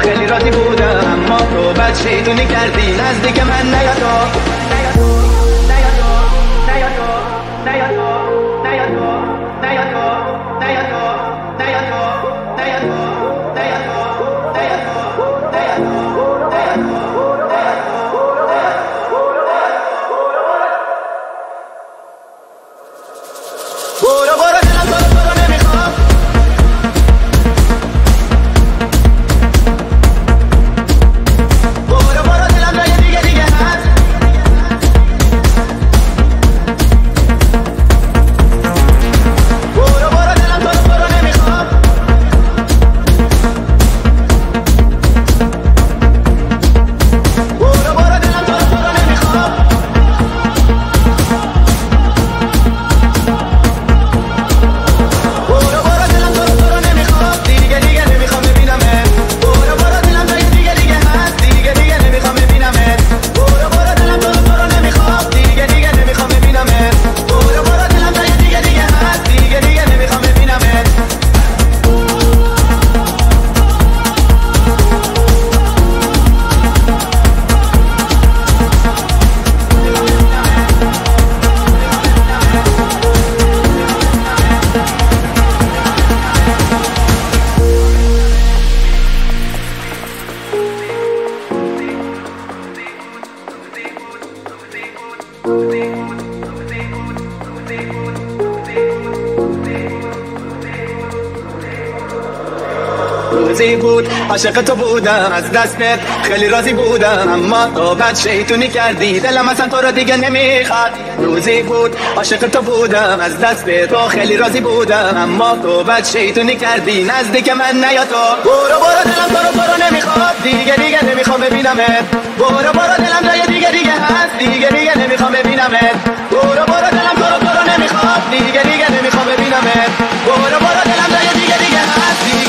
خیلی راضی بودم، اما تو بد شیطونی کردی نزدیک من نیا تو. روزی بود عاشق تو بودم، از دستت خیلی راضی بودم، اما تو بد شیطونی کردی دلم اصلا تو رو دیگه نمیخواد. روزی بود عاشق تو بودم، از دستت تو خیلی راضی بودم، اما تو بد شیطونی کردی نزدیک من نیا تو. برو دلم تو رو نمیخواد، دیگه نمیخوام ببینمت. برو دلم جای دیگه هست، دیگه نمیخوام ببینمت. برو دلم تو رو نمیخواد، دیگه نمیخوام ببینمت. برو دلم جای دیگه هست.